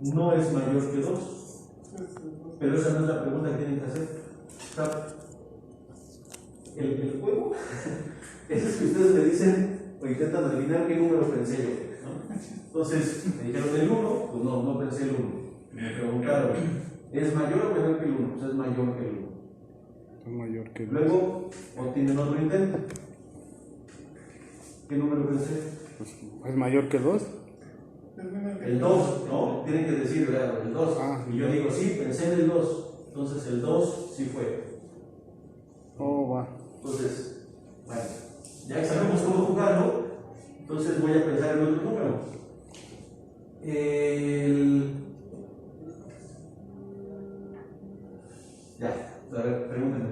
no es mayor que 2. Pero esa no es la pregunta que tienen que hacer. El juego es que ustedes me dicen o intentan adivinar qué número pensé yo, ¿no? Entonces, me dijeron el 1, pues no pensé el 1. Me preguntaron, ¿es mayor o menor que el 1? Pues es mayor que el 1. Es mayor que el 2. Luego, obtienen otro intento. ¿Qué número pensé? Pues, ¿es mayor que 2? El 2, ¿no? Tienen que decir, ¿verdad? El 2. Y yo digo, sí, pensé en el 2. Entonces, el 2 sí fue. Oh, va. Entonces, bueno, ya que sabemos cómo jugarlo, entonces voy a pensar en otro número. Ya, a ver, pregúntenme.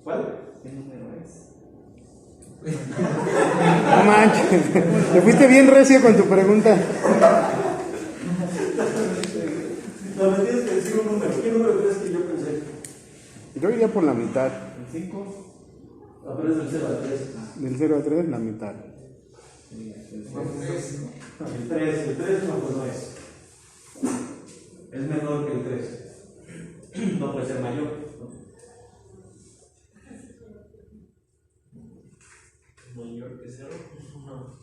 ¿Cuál? ¿Qué número es? No manches, te fuiste bien recio con tu pregunta. No, me tienes que decir un número. ¿Qué número crees que yo pensé? Yo iría por la mitad. ¿El 5? Ah, pero es del 0 al 3. Del 0 al 3, la mitad. El 3 no, pues no es. Es menor que el 3. No puede ser mayor, ¿no? ¿Mayor que 0? No.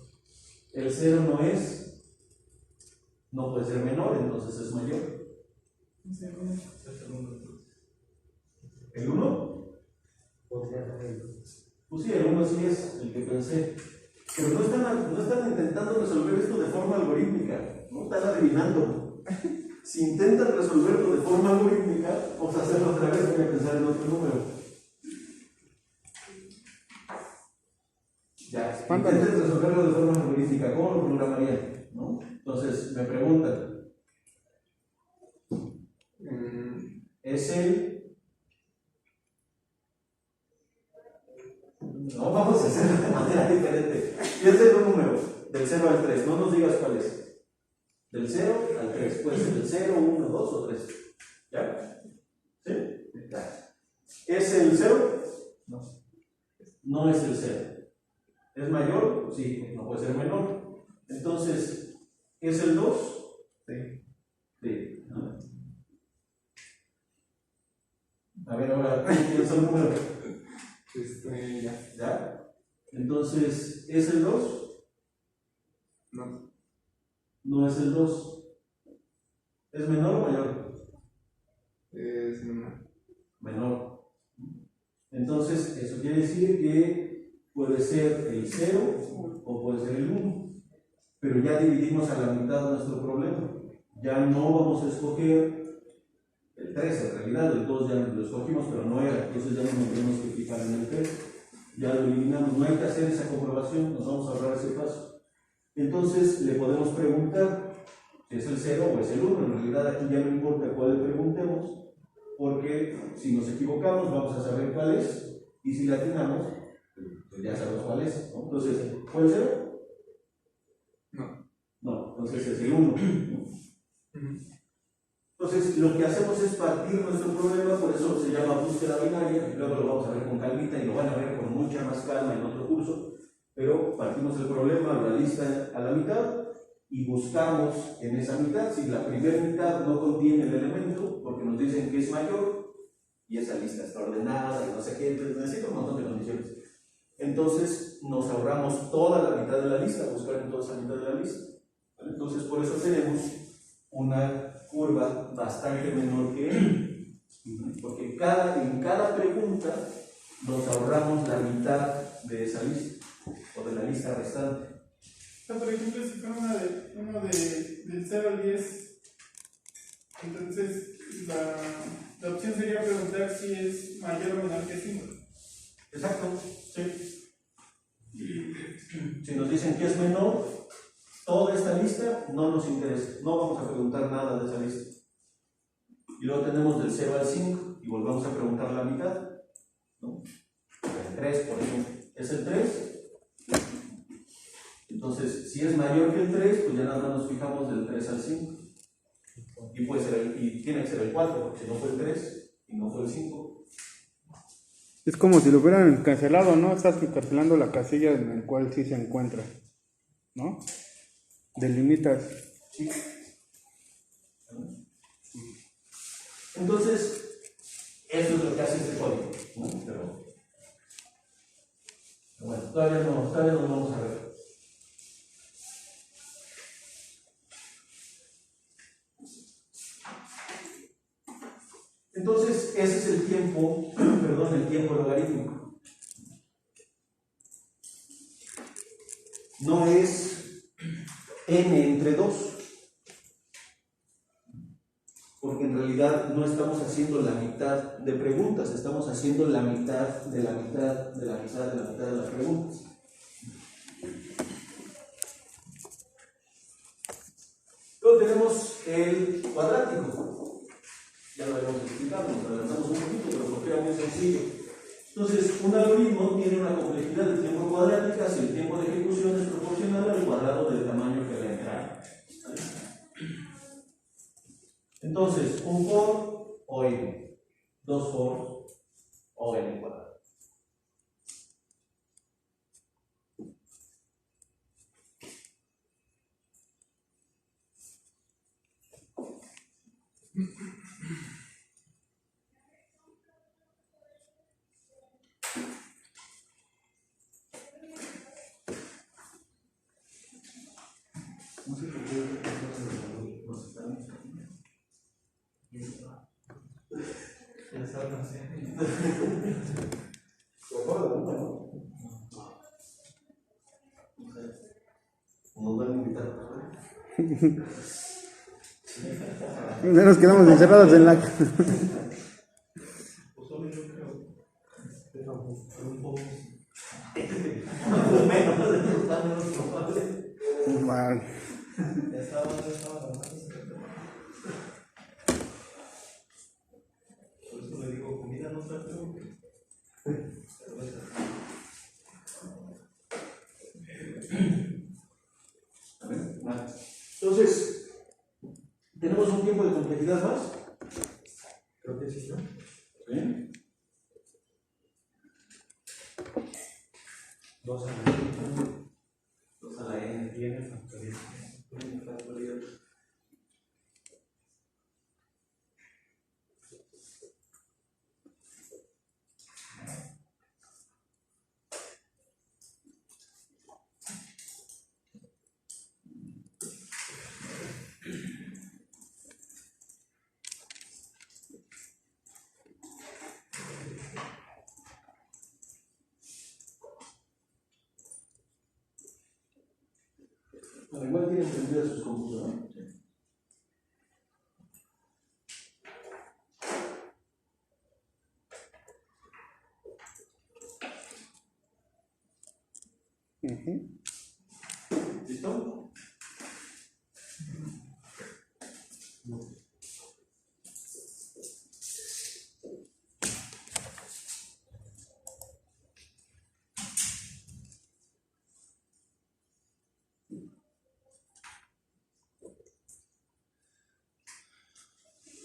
El 0 no es. No puede ser menor, entonces es mayor. ¿El 1? Pues sí, el 1 sí es el que pensé. Pero no están intentando resolver esto de forma algorítmica. No están adivinando. Si intentan resolverlo de forma algorítmica, vamos a hacerlo otra vez. Voy a pensar en otro número. Ya, intenten resolverlo de forma algorítmica. ¿Cómo lo programarían? ¿No? Entonces, me preguntan. ¿Es el...? No, vamos a hacerlo de manera diferente. Piensa en un número, del 0 al 3. No nos digas cuál es. Del 0 al 3. Puede ser del 0, 1, 2 o 3. ¿Ya? ¿Sí? Ya. ¿Es el 0? No. No es el 0. ¿Es mayor? Sí, no puede ser menor. Entonces, ¿es el 2? Sí. Sí. ¿No? A ver, ahora, piensa un número. Ya. ¿Ya? Entonces, ¿es el 2? No. No es el 2. ¿Es menor o mayor? Es menor. Menor. Entonces, eso quiere decir que puede ser el 0 o puede ser el 1. Pero ya dividimos a la mitad nuestro problema. Ya no vamos a escoger el 3, en realidad el 2 ya lo escogimos, pero no era. Entonces ya no nos tenemos que fijar en el 3. Ya lo eliminamos. No hay que hacer esa comprobación, nos vamos a ahorrar ese paso. Entonces le podemos preguntar si es el 0 o es el 1. En realidad aquí ya no importa cuál le preguntemos, porque si nos equivocamos vamos a saber cuál es, y si la atinamos, pues ya sabemos cuál es, ¿no? Entonces, ¿fue el 0? No, entonces es el 1. Entonces, lo que hacemos es partir nuestro problema, por eso se llama búsqueda binaria, y luego lo vamos a ver con calmita y lo van a ver con mucha más calma en otro curso, pero partimos el problema, la lista a la mitad, y buscamos en esa mitad, si la primera mitad no contiene el elemento, porque nos dicen que es mayor, y esa lista está ordenada, y no sé qué, entonces necesita un montón de condiciones. Entonces, nos ahorramos toda la mitad de la lista, buscar en toda esa mitad de la lista. ¿Vale? Entonces, por eso tenemos una curva bastante menor que él, porque en cada pregunta nos ahorramos la mitad de esa lista, o de la lista restante. Por ejemplo, si fuera del 0 al 10, entonces la opción sería preguntar si es mayor o menor que 5. Exacto, sí. Si nos dicen que es menor, toda esta lista no nos interesa, no vamos a preguntar nada de esa lista. Y luego tenemos del 0 al 5 y volvemos a preguntar la mitad, ¿no? El 3, por ejemplo, ¿es el 3? Entonces, si es mayor que el 3, pues ya nada más nos fijamos del 3 al 5. Y, y tiene que ser el 4, porque si no fue el 3 y no fue el 5. Es como si lo hubieran cancelado, ¿no? Estás cancelando la casilla en la cual sí se encuentra, ¿no? Delimitas ¿Sí? Entonces, eso es lo que hace este código, ¿no? Pero bueno, todavía no lo vamos a ver. Entonces, ese es el tiempo, perdón, el tiempo logarítmico. No es n entre 2, porque en realidad no estamos haciendo la mitad de preguntas, estamos haciendo la mitad de la mitad de la mitad de la mitad de las preguntas. Luego tenemos el cuadrático. Ya lo habíamos explicado, nos adelantamos un poquito, pero porque era muy sencillo. Entonces, un algoritmo tiene una complejidad de tiempo cuadrática si el tiempo de ejecución es proporcional al cuadrado del tamaño que le entra. Entonces, un for o n, dos for o n cuadrado. No sé por qué no se están. Ya está, no sé. Por favor, ¿no? Nos van a invitar. Ya nos quedamos encerrados en la... Pues solo yo creo. Pero un poco. Menos probable. Wow. Ya estaba hablando. Por eso le digo, comida no está feo. Entonces, ¿tenemos un tiempo de complejidad más? Creo que sí, ¿no? ¿Sí? 2 a la n. 2 a la n. Tiene factorial. Bueno, igual tienen prendidas sus computadoras, ¿no? ¿Listo?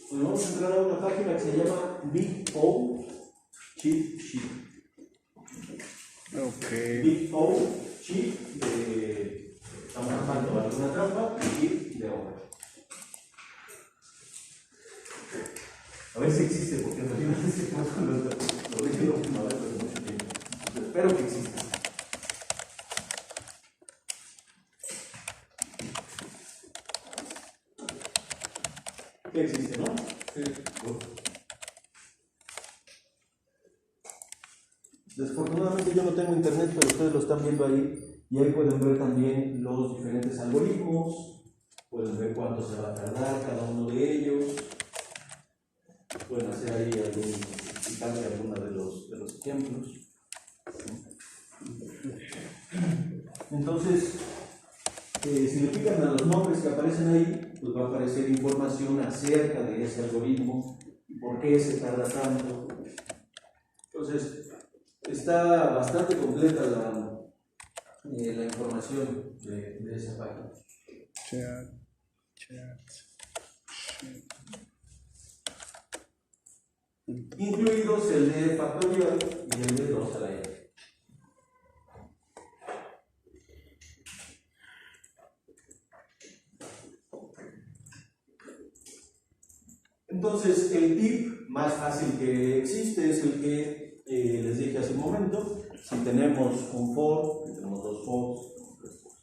Pues vamos a entrar a una página que se llama Big O Cheat Sheet. Ok. Big O Cheat de. Estamos armando alguna trampa y Cheat de obra. A ver si existe, porque en realidad este curso lo dije la última vez hace mucho tiempo. Entonces, espero que exista. ¿Qué existe, no? Sí. Desfortunadamente yo no tengo internet, pero ustedes lo están viendo ahí y ahí pueden ver también los diferentes algoritmos, pueden ver cuánto se va a tardar cada uno de ellos, pueden hacer ahí explicarle algunos de los ejemplos. Entonces, si le pican a los nombres que aparecen ahí, pues va a aparecer información acerca de ese algoritmo y por qué se tarda tanto. Entonces, está bastante completa la información de esa página. Chat. Incluidos el de factorial y el de 2 a la n. Entonces, el tip más fácil que existe es el que les dije hace un momento. Si tenemos un for, tenemos dos fors, tres fors.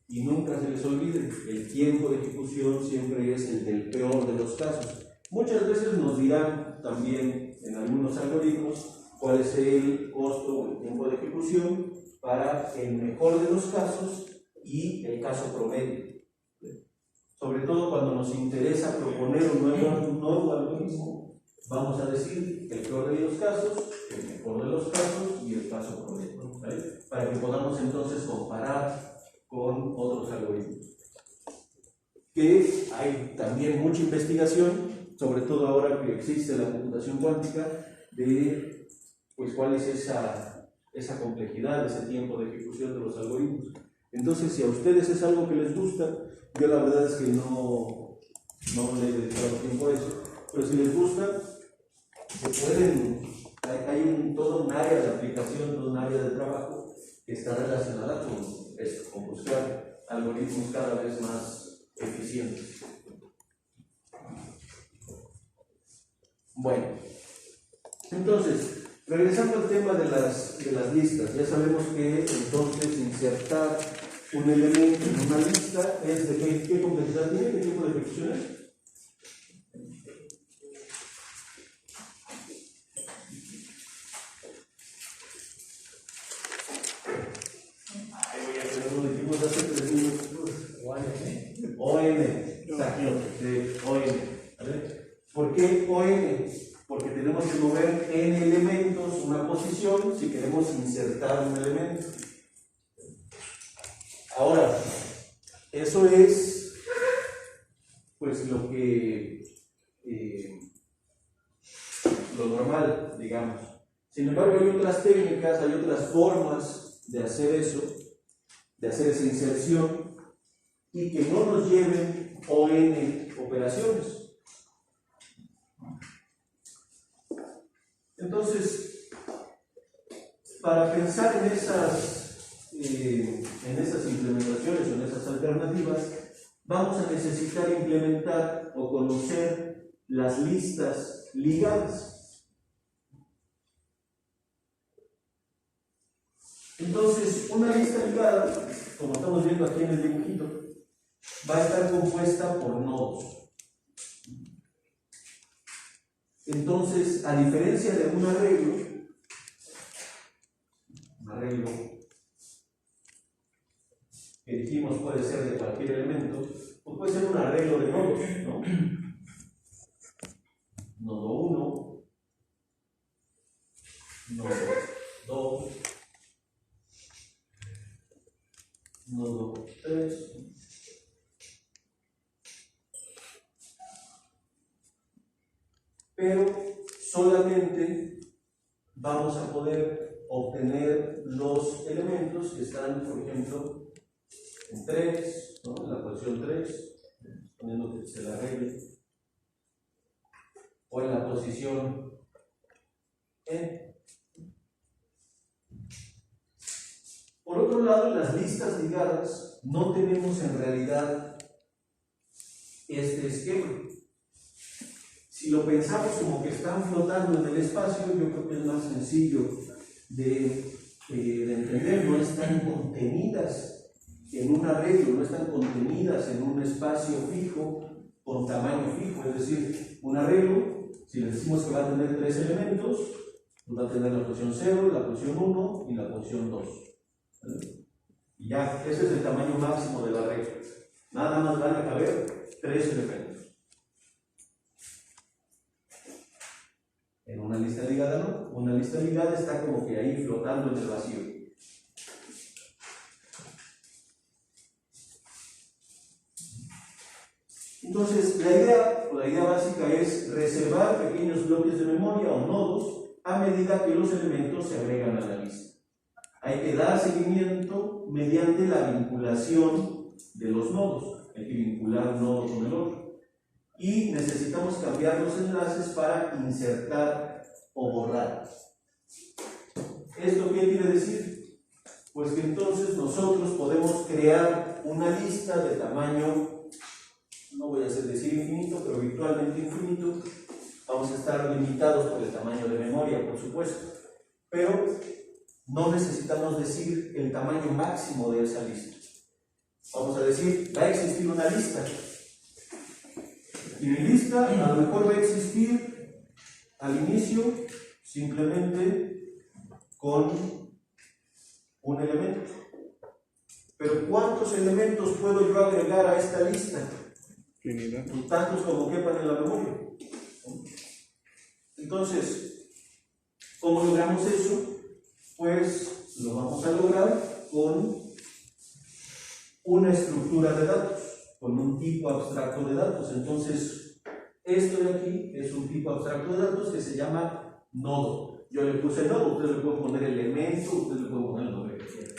Y nunca se les olvide, el tiempo de ejecución siempre es el del peor de los casos. Muchas veces nos dirán también en algunos algoritmos cuál es el costo o el tiempo de ejecución para el mejor de los casos y el caso promedio. Sobre todo cuando nos interesa proponer un nuevo algoritmo, vamos a decir el peor de los casos, el mejor de los casos y el caso promedio, ¿vale? Para que podamos entonces comparar con otros algoritmos. Que hay también mucha investigación, sobre todo ahora que existe la computación cuántica, de pues, cuál es esa complejidad, ese tiempo de ejecución de los algoritmos. Entonces, si a ustedes es algo que les gusta, yo la verdad es que no le he dedicado tiempo a eso, pero si les gusta, se pueden, hay todo un área de aplicación, todo un área de trabajo que está relacionada con esto, con buscar algoritmos cada vez más eficientes. Bueno, entonces, regresando al tema de las listas, ya sabemos que entonces insertar un elemento en una lista es de qué complejidad tiene, qué tipo de ejecución es. Voy a tener uno dijimos hace 3 minutos. ON, exacto, ON. ¿Vale? ¿Por qué ON? Porque tenemos que mover n elementos, una posición, si queremos insertar un elemento. Ahora, eso es pues lo normal, digamos. Sin embargo, hay otras técnicas, hay otras formas de hacer eso, de hacer esa inserción y que no nos lleven ON operaciones. Entonces, para pensar en esas implementaciones o en esas alternativas, vamos a necesitar implementar o conocer las listas ligadas. Entonces, una lista ligada, como estamos viendo aquí en el dibujito, va a estar compuesta por nodos. Entonces, a diferencia de un arreglo que dijimos puede ser de cualquier elemento, pues puede ser un arreglo de nodos, ¿no? Nodo 1, nodo 2, nodo 3, pero solamente vamos a poder obtener los elementos que están, por ejemplo, en 3, ¿no? En la posición 3, poniendo que se la arregle, o en la posición E. Por otro lado, en las listas ligadas no tenemos en realidad este esquema. Si lo pensamos como que están flotando en el espacio, yo creo que es más sencillo de entender. No están contenidas en un arreglo, no están contenidas en un espacio fijo, con tamaño fijo. Es decir, un arreglo, si le decimos que va a tener 3 elementos, pues va a tener la posición 0, la posición 1 y la posición 2. ¿Vale? Y ya, ese es el tamaño máximo del arreglo. Nada más van a caber 3 elementos. En una lista ligada no, una lista ligada está como que ahí flotando en el vacío. Entonces, la idea básica es reservar pequeños bloques de memoria o nodos a medida que los elementos se agregan a la lista. Hay que dar seguimiento mediante la vinculación de los nodos. Hay que vincular un nodo con el otro. Y necesitamos cambiar los enlaces para insertar o borrar. ¿Esto qué quiere decir? Pues que entonces nosotros podemos crear una lista de tamaño, no voy a decir infinito, virtualmente infinito, vamos a estar limitados por el tamaño de memoria, por supuesto, pero no necesitamos decir el tamaño máximo de esa lista. Vamos a decir, va a existir una lista. Y mi lista a lo mejor va a existir al inicio simplemente con un elemento. Pero ¿cuántos elementos puedo yo agregar a esta lista? Infinidad. Tantos como quepan en la memoria. Entonces, ¿cómo logramos eso? Pues lo vamos a lograr con una estructura de datos, con un tipo abstracto de datos. Entonces, esto de aquí es un tipo abstracto de datos que se llama nodo. Yo le puse nodo, usted le puede poner elemento, usted le puede poner el nombre que quiera.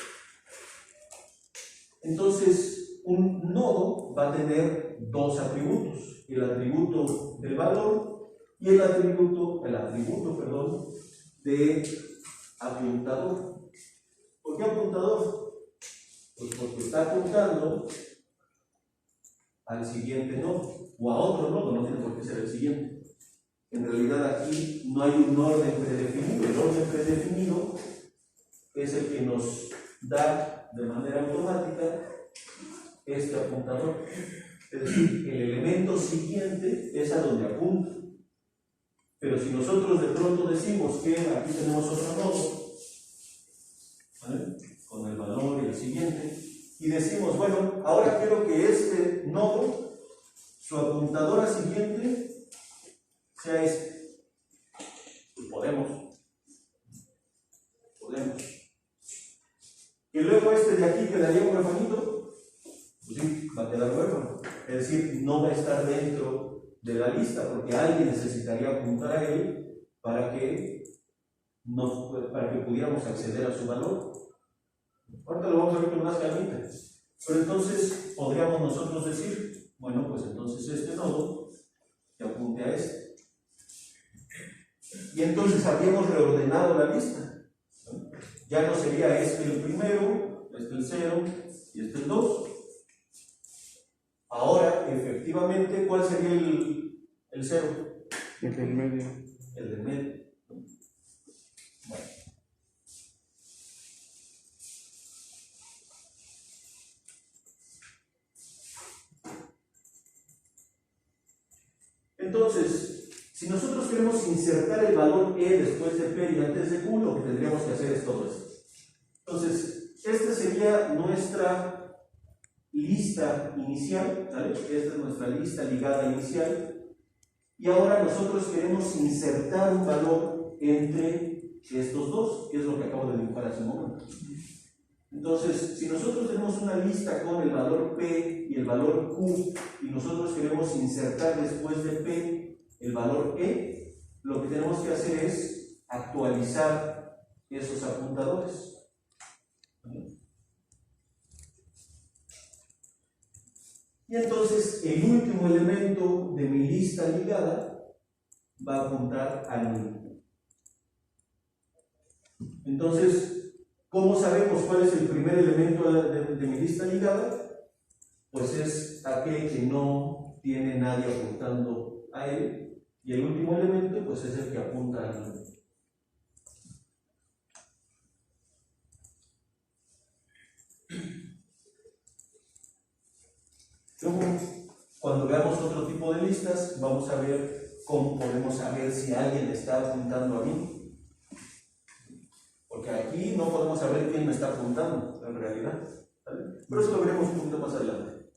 Entonces, un nodo va a tener dos atributos, el atributo del valor y el atributo de apuntador. ¿Por qué apuntador? Pues porque está apuntando al siguiente nodo o a otro nodo, no tiene por qué ser el siguiente. En realidad aquí no hay un orden predefinido. El orden predefinido es el que nos da de manera automática este apuntador. Es decir, el elemento siguiente es a donde apunta. Pero si nosotros de pronto decimos que aquí tenemos otro nodo, ¿vale?, con el valor y el siguiente, y decimos, bueno, ahora quiero que este nodo, su apuntadora siguiente, sea este. Pues podemos. Y luego este de aquí quedaría huérfanito. Pues sí, va a quedar huérfano. Es decir, no va a estar dentro de la lista, porque alguien necesitaría apuntar a él para que pudiéramos acceder a su valor. Ahorita lo vamos a ver con más calmita. Pero entonces podríamos nosotros decir, bueno, pues entonces este nodo que apunte a este. Y entonces habríamos reordenado la lista, ¿no? Ya no sería este el primero, este el 0 y este el 2. Ahora, efectivamente, ¿cuál sería el 0? El del medio. El del medio. Bueno. Entonces, si nosotros queremos insertar el valor E después de P y antes de Q, lo que tendríamos que hacer es todo esto. Entonces, esta sería nuestra lista inicial, ¿vale? Esta es nuestra lista ligada inicial. Y ahora nosotros queremos insertar un valor entre estos dos, que es lo que acabo de dibujar hace un momento. Entonces, si nosotros tenemos una lista con el valor P y el valor Q, y nosotros queremos insertar después de P el valor E, lo que tenemos que hacer es actualizar esos apuntadores. Y entonces el último elemento de mi lista ligada va a apuntar al 1. Entonces, ¿cómo sabemos cuál es el primer elemento de mi lista ligada? Pues es aquel que no tiene nadie apuntando a él, y el último elemento pues es el que apunta al 1. Luego, cuando veamos otro tipo de listas, vamos a ver cómo podemos saber si alguien está apuntando a mí. Porque aquí no podemos saber quién me está apuntando, en realidad, ¿vale? Pero eso lo veremos un poquito más adelante.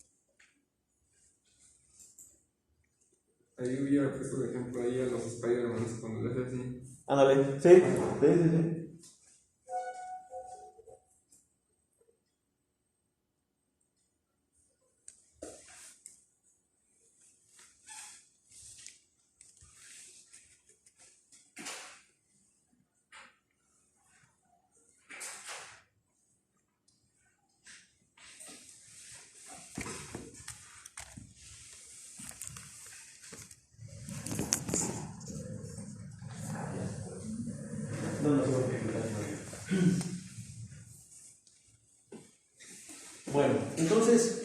Ahí hubiera puesto de ejemplo ahí a los Spider-Man cuando les hace así. Ándale, sí. Bueno, entonces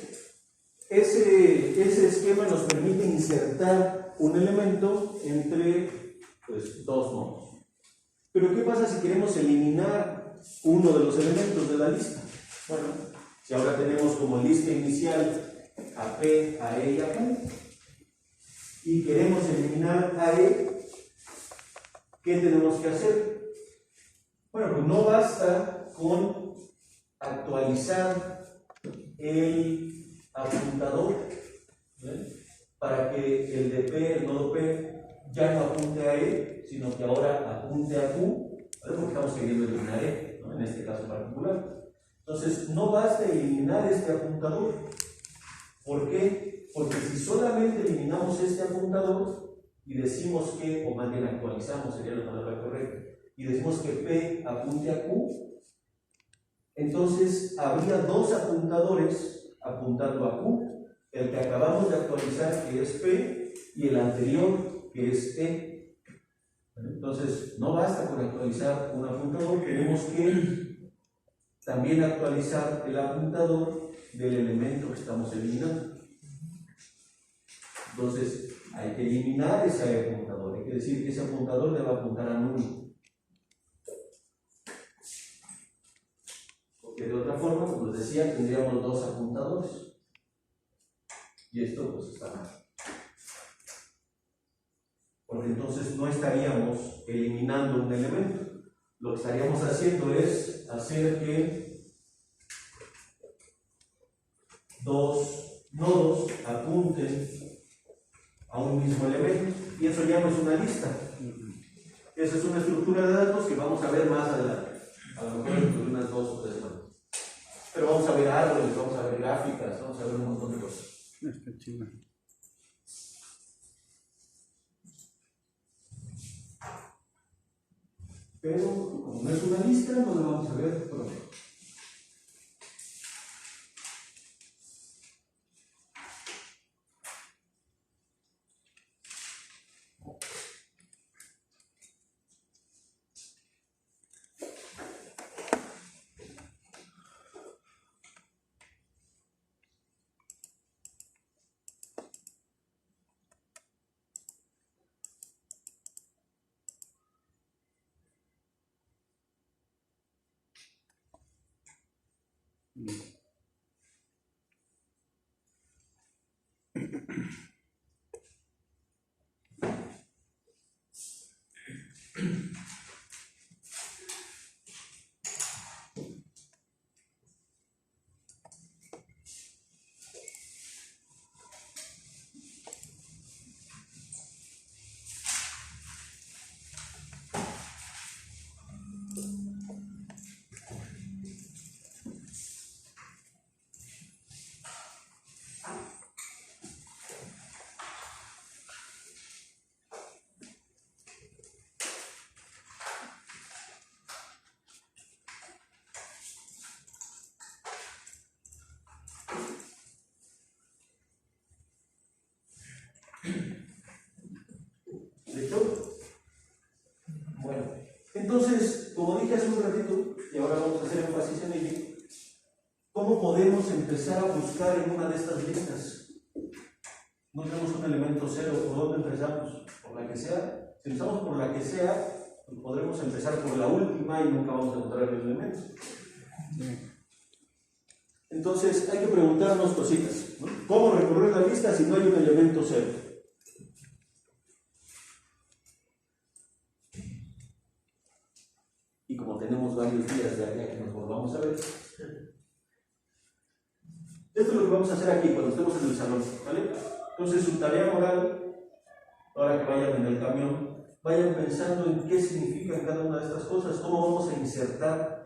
ese esquema nos permite insertar un elemento entre pues, dos nodos. Pero ¿qué pasa si queremos eliminar uno de los elementos de la lista? Bueno, si ahora tenemos como lista inicial a P, a E y a Q, y queremos eliminar a E, ¿qué tenemos que hacer? Bueno, pues no basta con actualizar el apuntador, ¿eh? Para que el de P, el nodo P, ya no apunte a E, sino que ahora apunte a Q, ¿vale? Porque estamos queriendo eliminar E, ¿no? En este caso particular. Entonces, no basta eliminar este apuntador. ¿Por qué? Porque si solamente eliminamos este apuntador y decimos que, o más bien actualizamos, sería la palabra correcta, y decimos que P apunte a Q, entonces habría dos apuntadores apuntando a Q, el que acabamos de actualizar, que es P, y el anterior, que es E. Entonces, no basta con actualizar un apuntador, tenemos que también actualizar el apuntador del elemento que estamos eliminando. Entonces, hay que eliminar ese apuntador, hay que decir que ese apuntador debe apuntar a nulo. Porque de otra forma, como les decía, tendríamos dos apuntadores. Y esto pues está mal. Porque entonces no estaríamos eliminando un elemento. Lo que estaríamos haciendo es hacer que dos nodos apunten a un mismo elemento. Y eso ya no es una lista. Esa es una estructura de datos que vamos a ver más adelante. A lo mejor dentro de unas 2 o 3 semanas. Pero vamos a ver árboles, vamos a ver gráficas, vamos a ver un montón de cosas. Está chido. Pero como no es una lista, no lo vamos a ver pronto. ¿Listo? Bueno, entonces, como dije hace un ratito, y ahora vamos a hacer énfasis en ello, ¿cómo podemos empezar a buscar en una de estas listas? No tenemos un elemento cero, ¿por dónde empezamos? Por la que sea. Si empezamos por la que sea, pues podremos empezar por la última y nunca vamos a encontrar el elemento. Entonces, hay que preguntarnos cositas, ¿no? ¿Cómo recorrer la lista si no hay un elemento cero? Y como tenemos varios días de allá que nos volvamos a ver, esto es lo que vamos a hacer aquí cuando estemos en el salón, ¿vale? Entonces, su tarea moral, ahora que vayan en el camión, vayan pensando en qué significan cada una de estas cosas, cómo vamos a insertar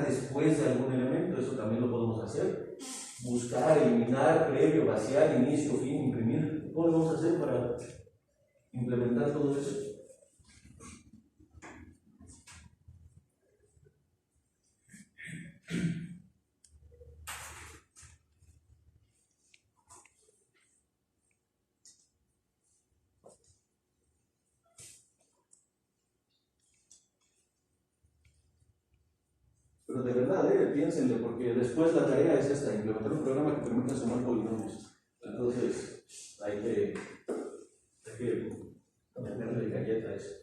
después de algún elemento, eso también lo podemos hacer. Buscar, eliminar, previo, vaciar, inicio, fin, imprimir. ¿Cómo lo vamos a hacer para implementar todo eso? Pero de verdad, piénsenle, porque después la tarea es esta, implementar un programa que permita sumar polinomios. Entonces, hay que Hay que ponerle galleta a eso.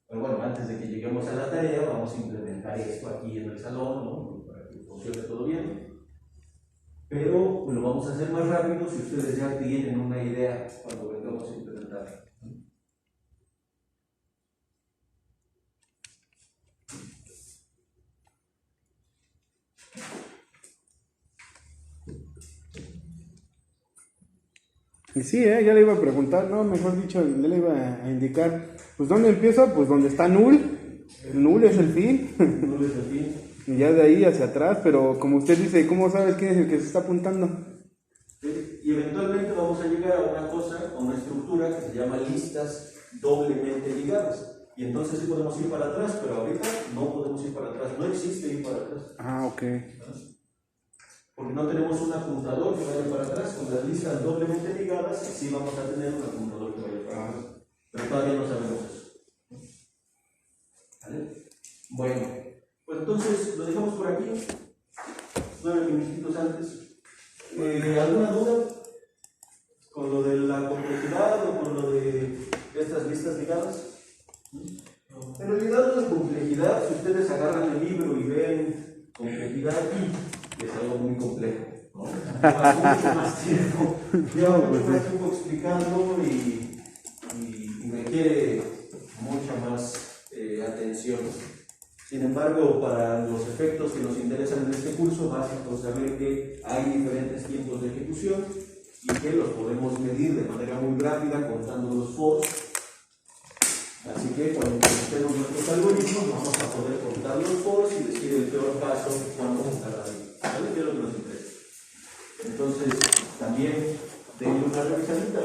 Pero bueno, antes de que lleguemos a la tarea, vamos a implementar esto aquí en el salón, ¿no? Para que funcione todo bien. Pero lo vamos a hacer más rápido si ustedes ya tienen una idea cuando vengamos a implementar. Y sí, ya le iba a preguntar, no, mejor dicho, ya le iba a indicar, pues ¿dónde empiezo? Pues donde está null, el null es el fin, No les repito. y ya de ahí hacia atrás, pero como usted dice, ¿cómo sabes quién es el que se está apuntando? Y eventualmente vamos a llegar a una cosa, a una estructura que se llama listas doblemente ligadas. Y entonces sí podemos ir para atrás, pero ahorita no podemos ir para atrás, no existe ir para atrás. Ah, ok. Porque no tenemos un apuntador que vaya para atrás. Con las listas doblemente ligadas, sí vamos a tener un apuntador que vaya para atrás. Pero todavía no sabemos eso. ¿Vale? Bueno, pues entonces lo dejamos por aquí. 9 minutitos antes. ¿Alguna duda con lo de la complejidad o con lo de estas listas ligadas? En realidad no es complejidad. Si ustedes agarran el libro y ven complejidad, es algo muy complejo, ¿no? Lleva mucho más tiempo, explicando y requiere mucha más atención. Sin embargo, para los efectos que nos interesan en este curso, basta con saber que hay diferentes tiempos de ejecución y que los podemos medir de manera muy rápida contando los foros. Así que cuando implementemos nuestros algoritmos, vamos a poder contar los foros y decir el peor caso cuando cada día. ¿Vale? ¿Qué es lo que nos interesa? Entonces, también denle una revisadita.